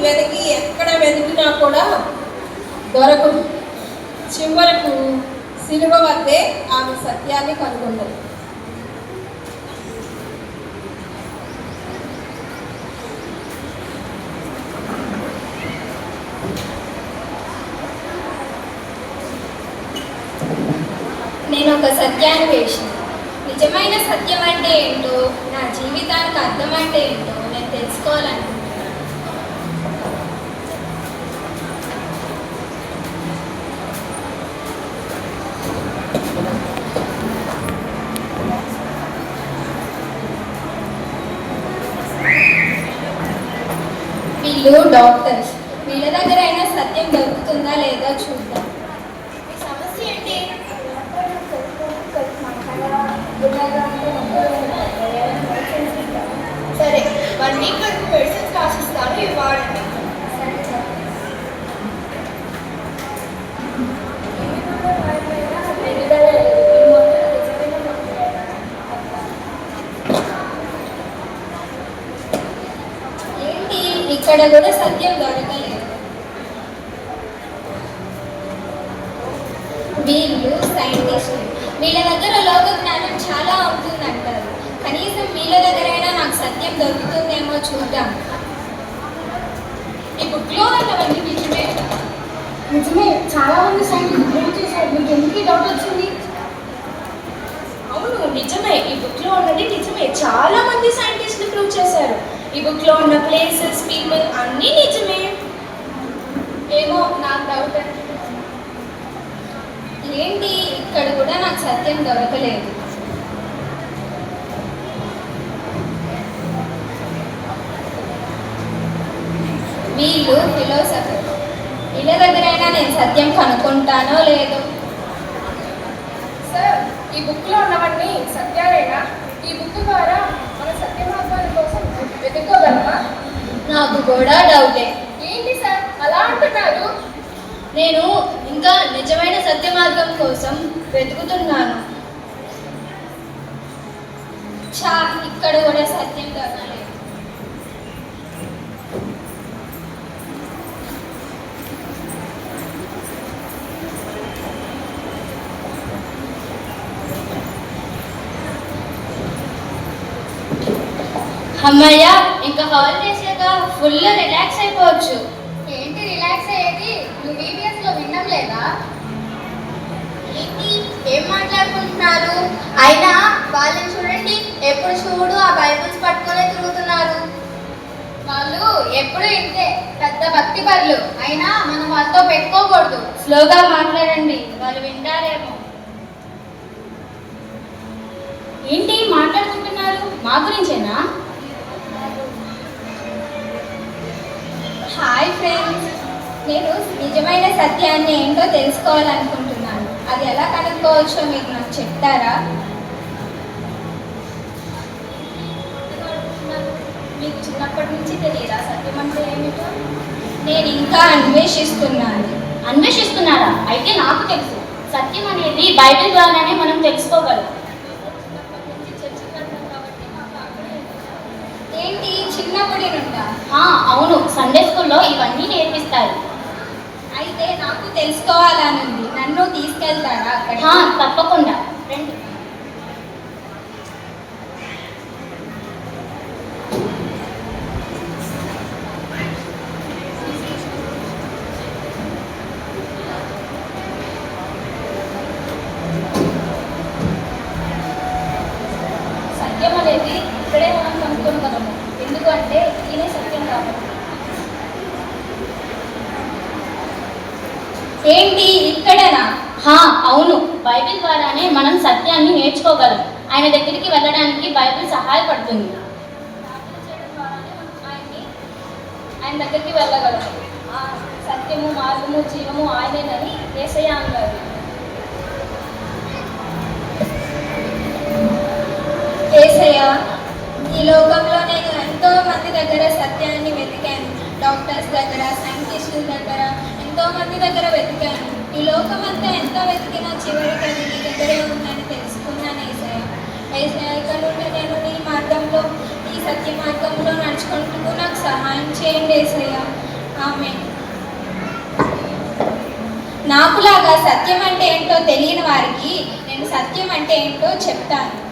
వెతికి ఎక్కడ వెతికినా కూడా దొరకదు. చివరకు సిలువ వద్దే ఆమె సత్యాన్ని కనుగొన్నది. నేను ఒక సత్యాన్వేషిని. నిజమైన సత్యం అంటే ఏంటో, నా జీవితానికి అర్థం అంటే ఏంటో నేను తెలుసుకోవాలనుకుంటున్నాను. వీళ్ళు డాక్టర్స్. వీళ్ళ దగ్గర అయినా సత్యం దొరుకుతుందా లేదా చూద్దాం. మీ సమస్య ఏంటి? సరే, 1 వీక్ వరకు మెడిసిన్స్ రాసిస్తాను, ఇవి వాడండి. ఏంటి, ఇక్కడ కూడా సత్యం దొరకలేదు. వీళ్ళు సైంటిస్టులు. వీళ్ళ దగ్గర లోక జ్ఞానం చాలా ఉంటుందంటారు. కనీసం వీళ్ళ దగ్గరైనా నాకు సత్యం దొరుకుతుందేమో చూద్దాం. ఈ బుక్లో ఉన్నవన్నీ నిజమే. నిజమే, చాలా మంది సైంటిస్ట్ ప్రూవ్ చేశారు. మీకు ఎందుకు ఈ డౌట్ వచ్చింది? అవును, నిజమే. ఈ బుక్లో ఉన్నది నిజమే. చాలా మంది సైంటిస్టులు ప్రూవ్ చేశారు. ఈ బుక్లో ఉన్న ప్లేసెస్, పీపుల్ అన్నీ నిజమే. ఏమో నాకు డౌట్. ఏంటి, ఇక్కడ కూడా నాకు సత్యం దొరకలేదు. వీళ్ళు ఫిలాసఫర్. వీళ్ళ దగ్గరైనా నేను సత్యం కనుక్కుంటానో లేదో. సార్, ఈ బుక్లో ఉన్నవన్నీ సత్యాలేనా? ఈ బుక్ ద్వారా మన సత్య మార్గాల కోసం వెతుక్కోగలమా? నాకు కూడా డౌటే. ఏంటి సార్ అలా అంటున్నారు? నేను ఇంకా నిజమైన సత్య మార్గం కోసం వెతుకుతున్నాను. ఇక్కడ కూడా సత్యం దొరకలేదు. అమ్మయ్య, ఇంకా హాలిడేస్గా ఫుల్ రిలాక్స్ అయిపోవచ్చు. ఏంటి రిలాక్స్ అయ్యేది? నువ్వు వీడియోస్లో వినడం లేదా? ఏంటి, ఏం మాట్లాడుకుంటున్నారు? అయినా వాళ్ళని చూడండి, ఎప్పుడు చూడు ఆ బైబిల్స్ పట్టుకొని తిరుగుతున్నారు. వాళ్ళు ఎప్పుడు ఇంతే, పెద్ద భక్తి పరులు. అయినా మనం వాళ్ళతో పెట్టుకోకూడదు. స్లోగా మాట్లాడండి, వాళ్ళు వింటారేమో. ఏంటి మాట్లాడుకుంటున్నారు? మా గురించేనా? హాయ్ ఫ్రెండ్స్, నేను నిజమైన సత్యాన్ని ఏంటో తెలుసుకోవాలనుకుంటున్నాను. అది ఎలా కనుక్కోవచ్చో మీకు నాకు చెప్తారా? మీకు చిన్నప్పటి నుంచి తెలియదా సత్యం అంటే ఏమిటో? నేను ఇంకా అన్వేషిస్తున్నాను. అన్వేషిస్తున్నారా? అయితే నాకు తెలుసు. సత్యం అనేది బైబిల్ ద్వారానే మనం తెలుసుకోగలం. ఏంటి, చిన్నప్పటి నుండా? అవును, సండే స్కూల్లో ఇవన్నీ నేర్పిస్తారు. అయితే నాకు తెలుసుకోవాలనుంది. నన్ను తీసుకెళ్తారా అక్కడ? తప్పకుండా రండి. సత్యం అనేది ఇక్కడే మనం కనుక్కోగలము. ఎందుకంటే ఈయనే సత్యం కాబట్టి. ఏంటి, ఇక్కడనా? అవును, బైబిల్ ద్వారానే మనం సత్యాన్ని నేర్చుకోగలం. ఆయన దగ్గరికి వెళ్ళడానికి బైబిల్ సహాయపడుతుంది. ఆయన దగ్గరికి వెళ్ళగలము. సత్యము, మార్గము, జీవము ఆయనేనని యేసయ్య అన్నారు. యేసయ్య, ఈ లోకంలో నేను ఎంతో మంది దగ్గర సత్యాన్ని వెతికాను. డాక్టర్స్ దగ్గర, సైంటిస్టుల దగ్గర, ఎంతో మంది దగ్గర వెతికాను. ఈ లోకమంతా ఎంత వెతికినా చివరికి అది నీ దగ్గరే ఉందని తెలుసుకున్నాను యేసయ్య. ఇక్కడ నుండి నేను నీ మార్గంలో, ఈ సత్య మార్గంలో నడుచుకుంటూ నాకు సహాయం చేయండి యేసయ్య. ఆమేన్. నాకులాగా సత్యం అంటే ఏంటో తెలియని వారికి నేను సత్యం అంటే ఏంటో చెప్తాను.